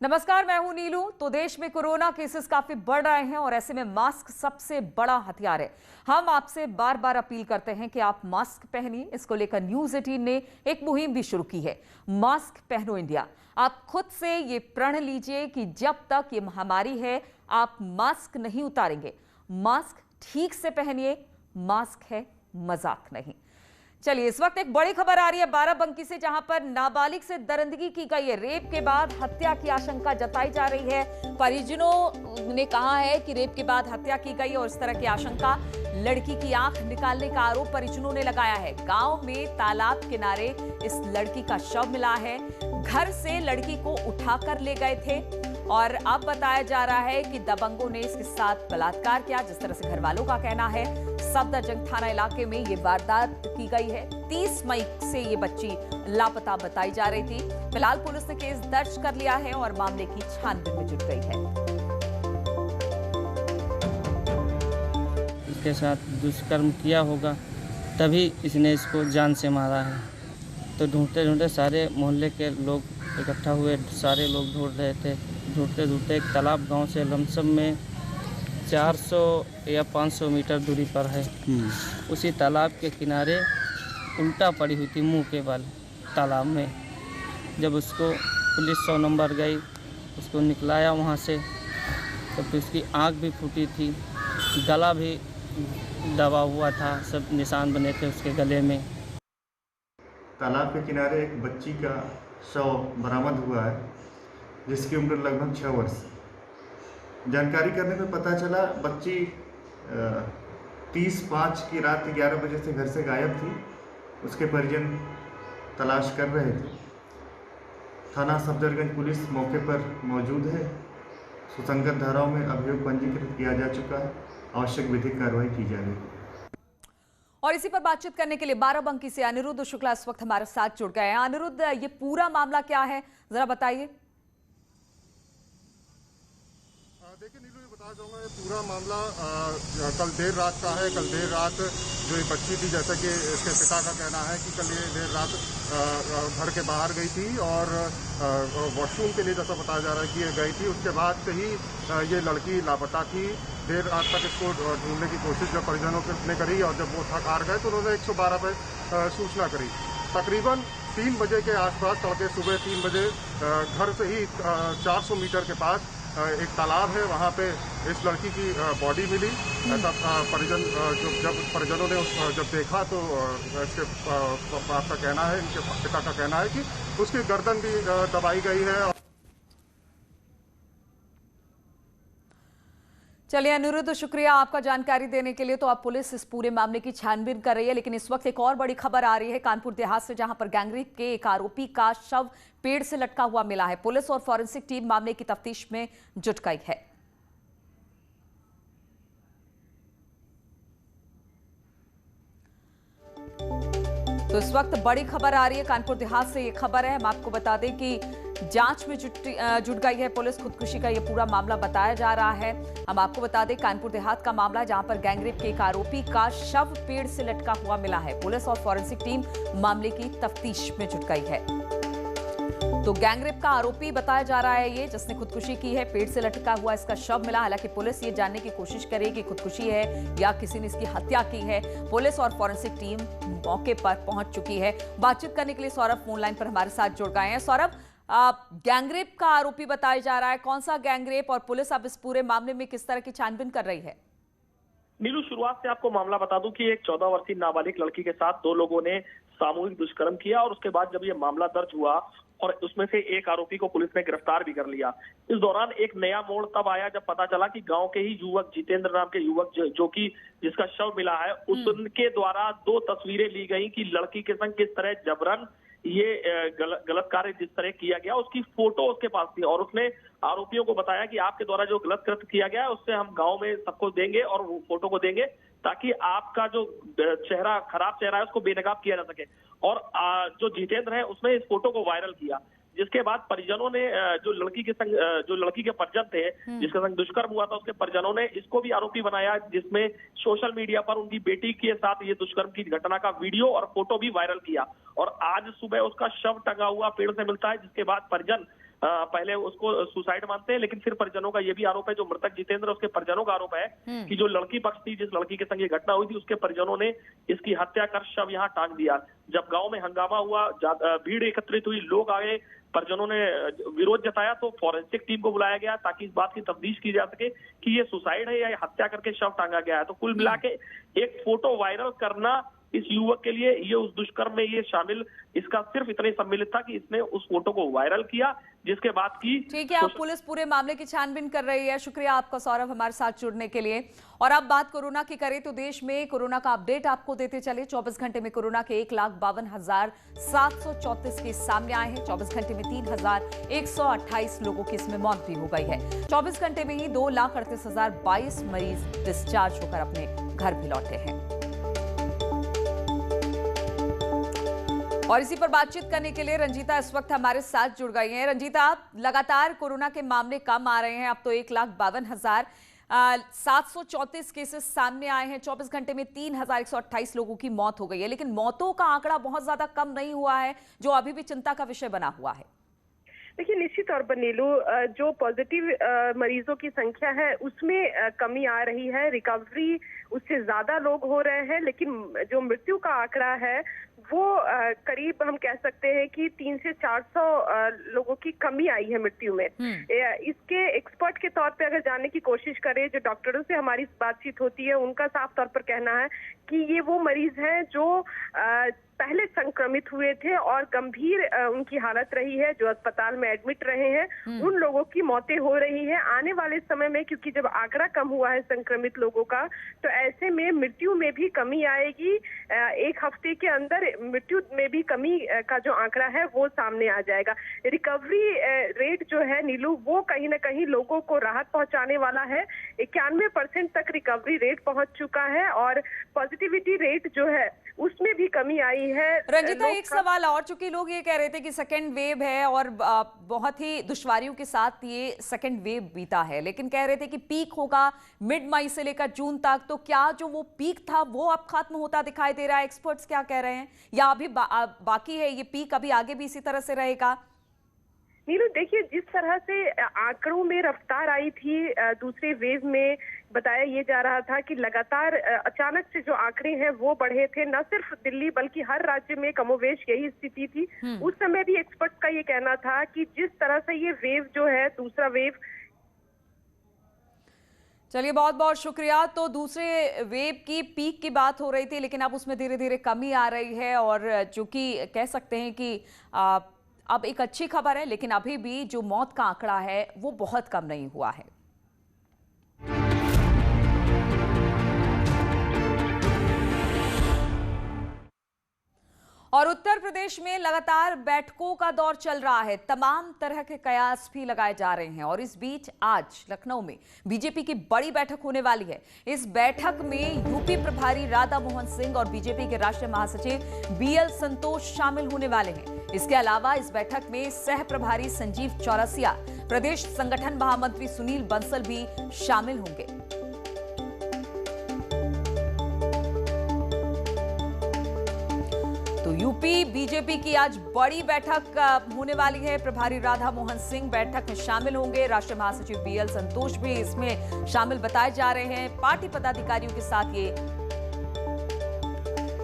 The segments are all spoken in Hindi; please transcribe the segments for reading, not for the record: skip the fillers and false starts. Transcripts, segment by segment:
नमस्कार, मैं हूं नीलू। तो देश में कोरोना केसेस काफी बढ़ रहे हैं और ऐसे में मास्क सबसे बड़ा हथियार है। हम आपसे बार बार अपील करते हैं कि आप मास्क पहनिए। इसको लेकर न्यूज 18 ने एक मुहिम भी शुरू की है, मास्क पहनो इंडिया। आप खुद से ये प्रण लीजिए कि जब तक ये महामारी है आप मास्क नहीं उतारेंगे। मास्क ठीक से पहनिए, मास्क है मजाक नहीं। चलिए, इस वक्त एक बड़ी खबर आ रही है बाराबंकी से, जहां पर नाबालिग से दरिंदगी की गई है। रेप के बाद हत्या की आशंका जताई जा रही है। परिजनों ने कहा है कि रेप के बाद हत्या की गई और इस तरह की आशंका, लड़की की आंख निकालने का आरोप परिजनों ने लगाया है। गांव में तालाब किनारे इस लड़की का शव मिला है। घर से लड़की को उठाकर ले गए थे और अब बताया जा रहा है कि दबंगों ने इसके साथ बलात्कार किया, जिस तरह से घर वालों का कहना है। सफदरजंग थाना इलाके में ये वारदात की गई है। 30 मई से ये बच्ची लापता बताई जा रही थी। फिलहाल पुलिस ने केस दर्ज कर लिया है और मामले की छानबीन में जुट गई है। इसके साथ दुष्कर्म किया होगा, तभी इसने इसको जान से मारा है। तो ढूंढते ढूंढते सारे मोहल्ले के लोग इकट्ठा हुए, सारे लोग ढूंढ रहे थे। ढूंढते ढूंढते एक तालाब गांव से लमसम में 400 या 500 मीटर दूरी पर है। उसी तालाब के किनारे उल्टा पड़ी हुई थी, मुंह के बल तालाब में। जब उसको पुलिस 100 नंबर गई, उसको निकलाया वहाँ से, तो फिर उसकी आँख भी फूटी थी, गला भी दबा हुआ था, सब निशान बने थे उसके गले में। तालाब के किनारे एक बच्ची का शव बरामद हुआ है, जिसकी उम्र लगभग 6 वर्ष। जानकारी करने में पता चला बच्ची 30/5 की रात 11 बजे से घर से गायब थी। उसके परिजन तलाश कर रहे थे। थाना सफदरजंग पुलिस मौके पर मौजूद है। सुसंगत धाराओं में अभियोग पंजीकृत किया जा चुका है। आवश्यक विधिक कार्रवाई की जा रही है। और इसी पर बातचीत करने के लिए बाराबंकी से अनिरुद्ध शुक्ला इस वक्त हमारे साथ जुड़ गए हैं। अनिरुद्ध, ये पूरा मामला क्या है, जरा बताइए। देखिए नीलू, ये बताना चाहूँगा, ये पूरा मामला कल देर रात का है। कल देर रात जो ये बच्ची थी, जैसा कि इसके पिता का कहना है कि कल ये देर रात घर के बाहर गई थी और वॉशरूम के लिए, जैसा बताया जा रहा है कि ये गई थी। उसके बाद से ही ये लड़की लापता थी। देर रात तक इसको ढूंढने की कोशिश जब परिजनों ने करी और जब वो थक हार गए तो उन्होंने 112 पर सूचना करी। तकरीबन 3 बजे के आसपास, तड़के सुबह 3 बजे, घर से ही 400 मीटर के पास एक तालाब है, वहाँ पे इस लड़की की बॉडी मिली। ऐसा परिजन, जब परिजनों ने जब देखा तो इसके बाप का कहना है, इनके पिता का कहना है कि उसकी गर्दन भी दबाई गई है। चलिए अनिरुद्ध, शुक्रिया आपका जानकारी देने के लिए। तो अब पुलिस इस पूरे मामले की छानबीन कर रही है, लेकिन इस वक्त एक और बड़ी खबर आ रही है कानपुर देहात से, जहां पर गैंगरेप के एक आरोपी का शव पेड़ से लटका हुआ मिला है। पुलिस और फॉरेंसिक टीम मामले की तफ्तीश में जुट गई है। तो इस वक्त बड़ी खबर आ रही है कानपुर देहात से, ये खबर है। हम आपको बता दें कि जांच में जुट गई है पुलिस। खुदकुशी का ये पूरा मामला बताया जा रहा है। हम आपको बता दें कानपुर देहात का मामला, जहां पर गैंगरेप के एक आरोपी का शव पेड़ से लटका हुआ मिला है। पुलिस और फॉरेंसिक टीम मामले की तफ्तीश में जुट गई है। तो गैंगरेप का आरोपी बताया जा रहा है ये, जिसने खुदकुशी की है। पेड़ से लटका हुआ इसका शव मिला। हालांकि पुलिस ये जानने की कोशिश करेगी कि खुदकुशी है या किसी ने इसकी हत्या की है। पुलिस और फॉरेंसिक टीम मौके पर पहुंच चुकी है। बातचीत करने के लिए सौरभ फोन लाइन पर हमारे साथ जुड़ गए हैं। सौरभ, गैंगरेप का आरोपी बताया जा रहा है, कौन सा गैंगरेप, और पुलिस अब इस पूरे मामले में किस तरह की छानबीन कर रही है? नीलू, शुरुआत से आपको मामला बता दूं कि एक 14 वर्षीय नाबालिग लड़की के साथ 2 लोगों ने सामूहिक दुष्कर्म किया और उसके बाद जब ये मामला दर्ज हुआ और उसमें से एक आरोपी को पुलिस ने गिरफ्तार भी कर लिया। इस दौरान एक नया मोड़ तब आया जब पता चला कि गांव के ही युवक, जितेंद्र नाम के युवक, जो कि जिसका शव मिला है, उनके द्वारा 2 तस्वीरें ली गई कि लड़की के संग किस तरह जबरन ये गलत कार्य जिस तरह किया गया, उसकी फोटो उसके पास थी। और उसने आरोपियों को बताया कि आपके द्वारा जो गलत कृत्य किया गया है उससे हम गांव में सबको देंगे और वो फोटो को देंगे, ताकि आपका जो चेहरा, खराब चेहरा है, उसको बेनकाब किया जा सके। और जो जितेंद्र है उसने इस फोटो को वायरल किया, जिसके बाद परिजनों ने, जो लड़की के परिजन थे जिसके संग दुष्कर्म हुआ था, उसके परिजनों ने इसको भी आरोपी बनाया, जिसमें सोशल मीडिया पर उनकी बेटी के साथ ये दुष्कर्म की घटना का वीडियो और फोटो भी वायरल किया। और आज सुबह उसका शव टंगा हुआ पेड़ से मिलता है, जिसके बाद परिजन पहले उसको सुसाइड मानते हैं, लेकिन फिर परिजनों का ये भी आरोप है, जो मृतक जितेंद्र उसके परिजनों का आरोप है कि जो लड़की पक्ष थी, जिस लड़की के संग ये घटना हुई थी, उसके परिजनों ने इसकी हत्या कर शव यहाँ टांग दिया। जब गांव में हंगामा हुआ, भीड़ एकत्रित हुई, लोग आए, परिजनों ने विरोध जताया, तो फॉरेंसिक टीम को बुलाया गया ताकि इस बात की तफ्तीश की जा सके कि ये सुसाइड है या हत्या करके शव टांगा गया है। तो कुल मिला के एक फोटो वायरल करना इस युवक के लिए, ये उस दुष्कर्म में ये शामिल, इसका सिर्फ इतने सम्मिलित था कि इसने उस फोटो को वायरल किया, जिसके बाद की ठीक है, अब पुलिस पूरे मामले की छानबीन कर रही है। शुक्रिया आपका सौरभ हमारे साथ जुड़ने के लिए। और अब बात कोरोना की करें तो देश में कोरोना का अपडेट आपको देते चले। 24 घंटे में कोरोना के 1,52,734 केस सामने आए हैं। 24 घंटे में 3,128 लोगों की इसमें मौत भी हो गई है। 24 घंटे में ही 2,38,022 मरीज डिस्चार्ज होकर अपने घर भी लौटे हैं। और इसी पर बातचीत करने के लिए रंजीता इस वक्त हमारे साथ जुड़ गई हैं। रंजीता, लगातार कोरोना के मामले कम आ रहे हैं, अब तो 1,52,734 केसेस सामने आए हैं। 24 घंटे में 3,128 लोगों की मौत हो गई है, लेकिन मौतों का आंकड़ा बहुत ज्यादा कम नहीं हुआ है, जो अभी भी चिंता का विषय बना हुआ है। देखिए, निश्चित तौर पर नीलू, जो पॉजिटिव मरीजों की संख्या है उसमें कमी आ रही है, रिकवरी उससे ज्यादा लोग हो रहे हैं, लेकिन जो मृत्यु का आंकड़ा है वो करीब हम कह सकते हैं कि 300 से 400 लोगों की कमी आई है मृत्यु में। इसके एक्सपर्ट के तौर पे अगर जानने की कोशिश करें, जो डॉक्टरों से हमारी बातचीत होती है, उनका साफ तौर पर कहना है कि ये वो मरीज हैं जो पहले संक्रमित हुए थे और गंभीर उनकी हालत रही है, जो अस्पताल में एडमिट रहे हैं, उन लोगों की मौतें हो रही हैं। आने वाले समय में, क्योंकि जब आंकड़ा कम हुआ है संक्रमित लोगों का, तो ऐसे में मृत्यु में भी कमी आएगी। एक हफ्ते के अंदर मृत्यु में भी कमी का जो आंकड़ा है वो सामने आ जाएगा। रिकवरी रेट जो है नीलू, वो कहीं ना कहीं लोगों को राहत पहुंचाने वाला है। 91% तक रिकवरी रेट पहुंच चुका है और पॉजिटिविटी रेट जो है उसमें भी कमी आई है। रंजीता, एक सवाल और, चूंकि लोग ये कह रहे थे कि सेकेंड वेव है और बहुत ही दुश्वारियों के साथ ये सेकेंड वेव बीता है, लेकिन कह रहे थे कि पीक होगा मिड मई से लेकर जून तक, तो क्या जो वो पीक था वो अब खत्म होता दिखाई दे रहा है? एक्सपर्ट्स क्या कह रहे हैं, या अभी बाकी है ये पीक, अभी आगे भी इसी तरह से रहेगा? नीलू, देखिए, जिस तरह से आंकड़ों में रफ्तार आई थी दूसरे वेव में, बताया ये जा रहा था कि लगातार अचानक से जो आंकड़े हैं वो बढ़े थे। न सिर्फ दिल्ली बल्कि हर राज्य में कमोवेश यही स्थिति थी। उस समय भी एक्सपर्ट्स का ये कहना था कि जिस तरह से ये वेव जो है, दूसरा वेव। चलिए, बहुत बहुत शुक्रिया। तो दूसरे वेव की पीक की बात हो रही थी, लेकिन अब उसमें धीरे धीरे कमी आ रही है, और जो कि कह सकते हैं कि अब एक अच्छी खबर है, लेकिन अभी भी जो मौत का आंकड़ा है वो बहुत कम नहीं हुआ है। और उत्तर प्रदेश में लगातार बैठकों का दौर चल रहा है, तमाम तरह के कयास भी लगाए जा रहे हैं, और इस बीच आज लखनऊ में बीजेपी की बड़ी बैठक होने वाली है। इस बैठक में यूपी प्रभारी राधा मोहन सिंह और बीजेपी के राष्ट्रीय महासचिव BL संतोष शामिल होने वाले हैं। इसके अलावा इस बैठक में सह प्रभारी संजीव चौरसिया, प्रदेश संगठन महामंत्री सुनील बंसल भी शामिल होंगे। तो यूपी बीजेपी की आज बड़ी बैठक होने वाली है। प्रभारी राधा मोहन सिंह बैठक में शामिल होंगे, राष्ट्रीय महासचिव BL संतोष भी इसमें शामिल बताए जा रहे हैं। पार्टी पदाधिकारियों के साथ ये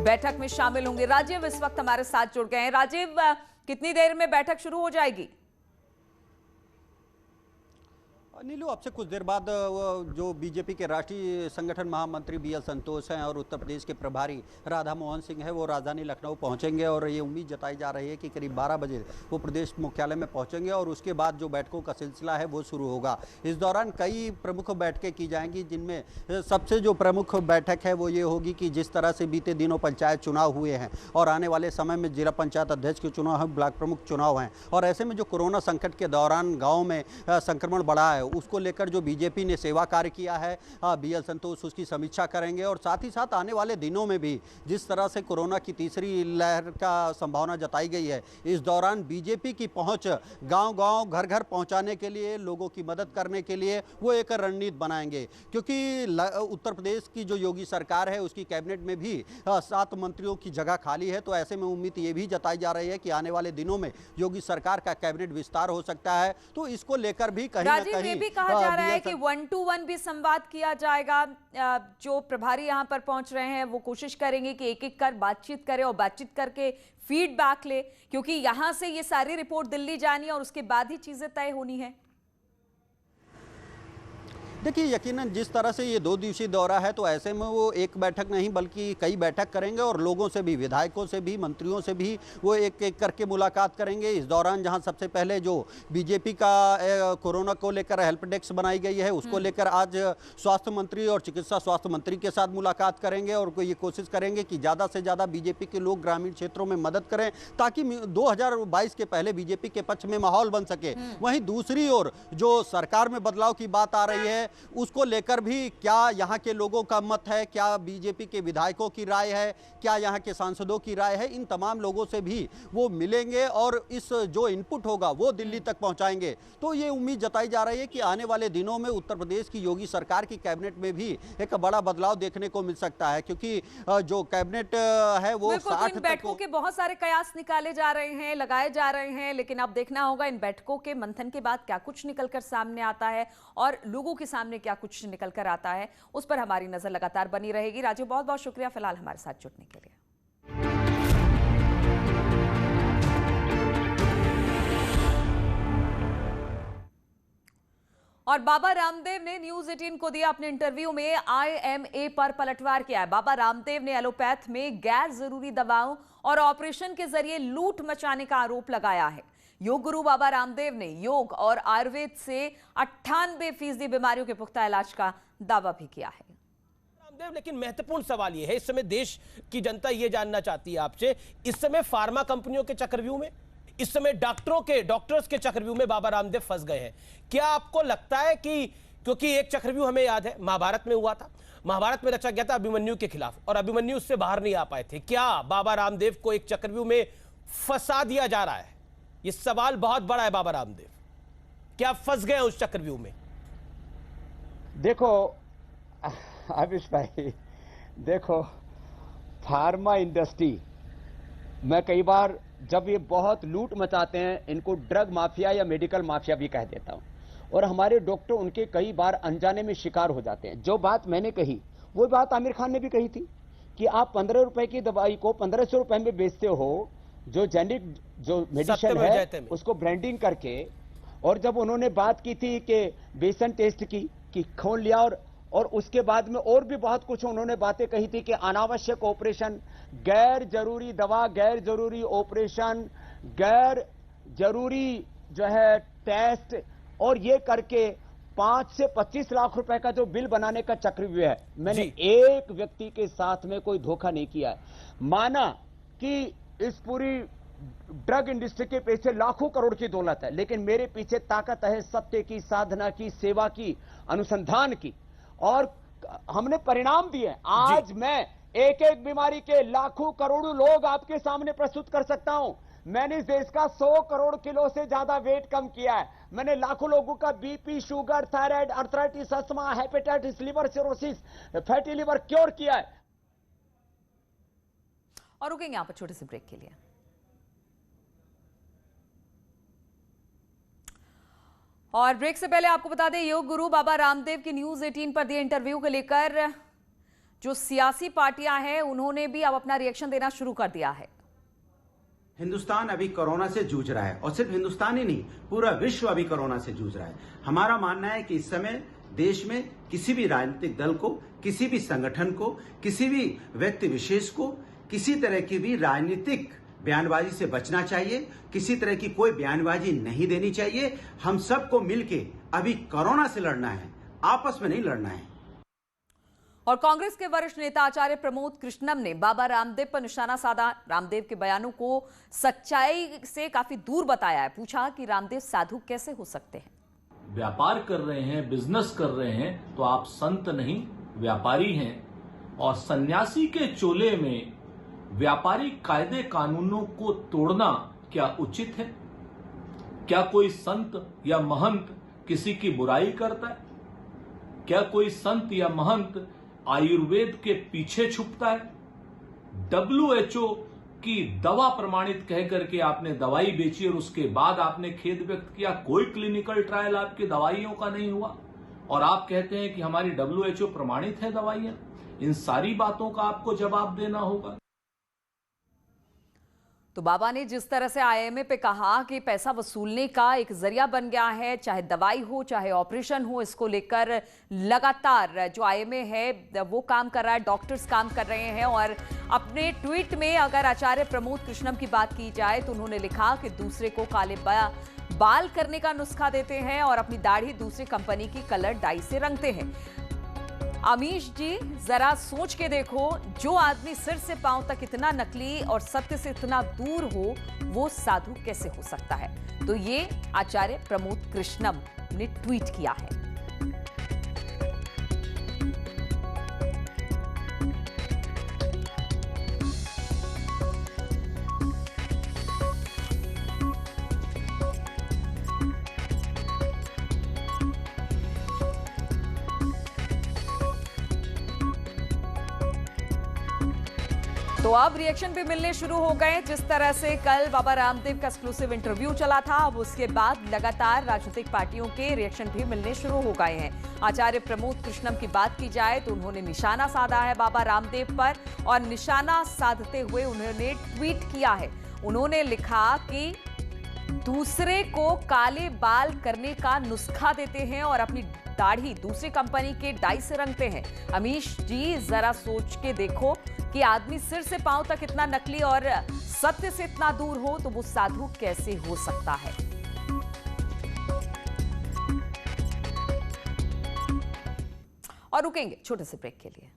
बैठक में शामिल होंगे। राजीव इस वक्त हमारे साथ जुड़ गए हैं। राजीव, कितनी देर में बैठक शुरू हो जाएगी? नीलू, अब से कुछ देर बाद जो बीजेपी के राष्ट्रीय संगठन महामंत्री BL संतोष हैं और उत्तर प्रदेश के प्रभारी राधा मोहन सिंह हैं, वो राजधानी लखनऊ पहुंचेंगे, और ये उम्मीद जताई जा रही है कि करीब 12 बजे वो प्रदेश मुख्यालय में पहुंचेंगे, और उसके बाद जो बैठकों का सिलसिला है वो शुरू होगा। इस दौरान कई प्रमुख बैठकें की जाएंगी, जिनमें सबसे जो प्रमुख बैठक है वो ये होगी कि जिस तरह से बीते दिनों पंचायत चुनाव हुए हैं और आने वाले समय में जिला पंचायत अध्यक्ष के चुनाव हैं, ब्लॉक प्रमुख चुनाव हैं, और ऐसे में जो कोरोना संकट के दौरान गाँव में संक्रमण बढ़ा है उसको लेकर जो बीजेपी ने सेवा कार्य किया है बीएल संतोष उसकी समीक्षा करेंगे। और साथ ही साथ आने वाले दिनों में भी जिस तरह से कोरोना की तीसरी लहर का संभावना जताई गई है, इस दौरान बीजेपी की पहुंच गांव-गांव घर-घर पहुंचाने के लिए, लोगों की मदद करने के लिए वो एक रणनीति बनाएंगे। क्योंकि उत्तर प्रदेश की जो योगी सरकार है उसकी कैबिनेट में भी 7 मंत्रियों की जगह खाली है, तो ऐसे में उम्मीद ये भी जताई जा रही है कि आने वाले दिनों में योगी सरकार का कैबिनेट विस्तार हो सकता है। तो इसको लेकर भी कहीं ना कहीं ये भी कहा जा रहा है कि 1 to 1 भी संवाद किया जाएगा। जो प्रभारी यहां पर पहुंच रहे हैं वो कोशिश करेंगे कि एक-एक कर बातचीत करें और बातचीत करके फीडबैक ले, क्योंकि यहां से ये सारी रिपोर्ट दिल्ली जानी है और उसके बाद ही चीजें तय होनी है। देखिए, यकीनन जिस तरह से ये 2 दिवसीय दौरा है, तो ऐसे में वो एक बैठक नहीं बल्कि कई बैठक करेंगे और लोगों से भी, विधायकों से भी, मंत्रियों से भी वो एक-एक करके मुलाकात करेंगे। इस दौरान जहां सबसे पहले जो बीजेपी का कोरोना को लेकर हेल्प डेस्क बनाई गई है उसको लेकर आज स्वास्थ्य मंत्री और चिकित्सा स्वास्थ्य मंत्री के साथ मुलाकात करेंगे और ये कोशिश करेंगे कि ज़्यादा से ज़्यादा बीजेपी के लोग ग्रामीण क्षेत्रों में मदद करें ताकि 2022 के पहले बीजेपी के पक्ष में माहौल बन सके। वहीं दूसरी ओर जो सरकार में बदलाव की बात आ रही है उसको लेकर भी क्या यहाँ के लोगों का मत है, क्या बीजेपी के विधायकों की राय है, क्या यहाँ के सांसदों की राय है, इन तमाम लोगों से भी वो मिलेंगे और इस जो इनपुट होगा वो दिल्ली तक पहुँचाएंगे। तो ये उम्मीद जताई जा रही है कि आने वाले दिनों में उत्तर प्रदेश की योगी सरकार की कैबिनेट में भी एक बड़ा बदलाव देखने को मिल सकता है, क्योंकि जो कैबिनेट है वो 60 बैठकों के बहुत सारे कयास निकाले जा रहे हैं, लगाए जा रहे हैं, लेकिन अब देखना होगा इन बैठकों के मंथन के बाद क्या कुछ निकलकर सामने आता है और लोगों के सामने क्या कुछ निकल कर आता है, उस पर हमारी नजर लगातार बनी रहेगी। राजीव, बहुत बहुत शुक्रिया फिलहाल हमारे साथ जुड़ने के लिए। और बाबा रामदेव ने न्यूज 18 को दिया अपने इंटरव्यू में IMA पर पलटवार किया है। बाबा रामदेव ने एलोपैथ में गैर जरूरी दवाओं और ऑपरेशन के जरिए लूट मचाने का आरोप लगाया है। योग गुरु बाबा रामदेव ने योग और आयुर्वेद से 98% बीमारियों के पुख्ता इलाज का दावा भी किया है। रामदेव, लेकिन महत्वपूर्ण सवाल यह है, इस समय देश की जनता यह जानना चाहती है आपसे, इस समय फार्मा कंपनियों के चक्रव्यूह में, इस समय डॉक्टर्स के चक्रव्यूह में बाबा रामदेव फंस गए हैं। क्या आपको लगता है कि, क्योंकि एक चक्रव्यूह हमें याद है महाभारत में हुआ था, महाभारत में रचा गया था अभिमन्यु के खिलाफ और अभिमन्यु उससे बाहर नहीं आ पाए थे, क्या बाबा रामदेव को एक चक्रव्यूह में फंसा दिया जा रहा है? ये सवाल बहुत बड़ा है बाबा रामदेव, क्या फंस गए उस चक्रव्यूह में? देखो आविश भाई, देखो फार्मा इंडस्ट्री मैं कई बार जब ये बहुत लूट मचाते हैं, इनको ड्रग माफिया या मेडिकल माफिया भी कह देता हूं, और हमारे डॉक्टर उनके कई बार अनजाने में शिकार हो जाते हैं। जो बात मैंने कही वो बात आमिर खान ने भी कही थी कि आप 15 रुपए की दवाई को 1500 रुपए में बेचते हो, जो जेनिक जो मेडिसिन है उसको ब्रांडिंग करके। और जब उन्होंने बात की थी कि बेसन टेस्ट की कि खोल लिया, और उसके बाद में और भी बहुत कुछ उन्होंने बातें कही थी कि अनावश्यक ऑपरेशन, गैर जरूरी दवा, गैर जरूरी ऑपरेशन, गैर जरूरी जो है टेस्ट, और ये करके 5 से 25 लाख रुपए का जो बिल बनाने का चक्रव्यूह है। मैंने एक व्यक्ति के साथ में कोई धोखा नहीं किया है। माना कि इस पूरी ड्रग इंडस्ट्री के पीछे लाखों करोड़ की दौलत है, लेकिन मेरे पीछे ताकत है सत्य की, साधना की, सेवा की, अनुसंधान की, और हमने परिणाम दिए। आज मैं एक एक बीमारी के लाखों करोड़ों लोग आपके सामने प्रस्तुत कर सकता हूं। मैंने इस देश का 100 करोड़ किलो से ज्यादा वेट कम किया है। मैंने लाखों लोगों का BP, sugar, thyroid, arthritis, asthma, hepatitis, liver cirrhosis, fatty liver cure किया है। और रुकेंगे यहां पर छोटे से ब्रेक के लिए। और ब्रेक से पहले आपको बता दें, योग गुरु बाबा रामदेव की न्यूज 18 पर दिए इंटरव्यू को लेकर जो सियासी पार्टियां हैं उन्होंने भी अब अपना रिएक्शन देना शुरू कर दिया है। हिंदुस्तान अभी कोरोना से जूझ रहा है, और सिर्फ हिंदुस्तान ही नहीं, पूरा विश्व अभी कोरोना से जूझ रहा है। हमारा मानना है कि इस समय देश में किसी भी राजनीतिक दल को, किसी भी संगठन को, किसी भी व्यक्ति विशेष को किसी तरह की भी राजनीतिक बयानबाजी से बचना चाहिए। किसी तरह की कोई बयानबाजी नहीं देनी चाहिए। हम सबको मिलके अभी कोरोना से लड़ना है, आपस में नहीं लड़ना है। और कांग्रेस के वरिष्ठ नेता आचार्य प्रमोद कृष्णम ने बाबा रामदेव पर निशाना साधा। रामदेव के बयानों को सच्चाई से काफी दूर बताया है। पूछा कि रामदेव साधु कैसे हो सकते हैं। व्यापार कर रहे हैं, बिजनेस कर रहे हैं, तो आप संत नहीं व्यापारी हैं। और सन्यासी के चोले में व्यापारिक कायदे कानूनों को तोड़ना क्या उचित है? क्या कोई संत या महंत किसी की बुराई करता है? क्या कोई संत या महंत आयुर्वेद के पीछे छुपता है? WHO की दवा प्रमाणित कह करके आपने दवाई बेची और उसके बाद आपने खेद व्यक्त किया कोई क्लिनिकल ट्रायल आपकी दवाइयों का नहीं हुआ, और आप कहते हैं कि हमारी WHO प्रमाणित है दवाइयां। इन सारी बातों का आपको जवाब देना होगा। तो बाबा ने जिस तरह से IMA पे कहा कि पैसा वसूलने का एक जरिया बन गया है, चाहे दवाई हो चाहे ऑपरेशन हो, इसको लेकर लगातार जो IMA है वो काम कर रहा है, डॉक्टर्स काम कर रहे हैं। और अपने ट्वीट में अगर आचार्य प्रमोद कृष्णम की बात की जाए तो उन्होंने लिखा कि दूसरे को काले बाल करने का नुस्खा देते हैं और अपनी दाढ़ी दूसरी कंपनी की कलर डाई से रंगते हैं। अमीश जी, जरा सोच के देखो, जो आदमी सिर से पांव तक इतना नकली और सत्य से इतना दूर हो, वो साधु कैसे हो सकता है? तो ये आचार्य प्रमोद कृष्णम ने ट्वीट किया है। तो अब रिएक्शन भी मिलने शुरू हो गए। जिस तरह से कल बाबा रामदेव का एक्सक्लूसिव इंटरव्यू चला था, अब उसके बाद लगातार राजनीतिक पार्टियों के रिएक्शन भी मिलने शुरू हो गए हैं। आचार्य प्रमोद कृष्णम की बात की जाए तो उन्होंने निशाना साधा है बाबा रामदेव पर, और निशाना साधते हुए उन्होंने ट्वीट किया है। उन्होंने लिखा कि दूसरे को काले बाल करने का नुस्खा देते हैं और अपनी दाढ़ी दूसरी कंपनी के डाई से रंगते हैं। अमीश जी, जरा सोच के देखो कि आदमी सिर से पांव तक इतना नकली और सत्य से इतना दूर हो, तो वो साधु कैसे हो सकता है? और रुकेंगे छोटे से ब्रेक के लिए।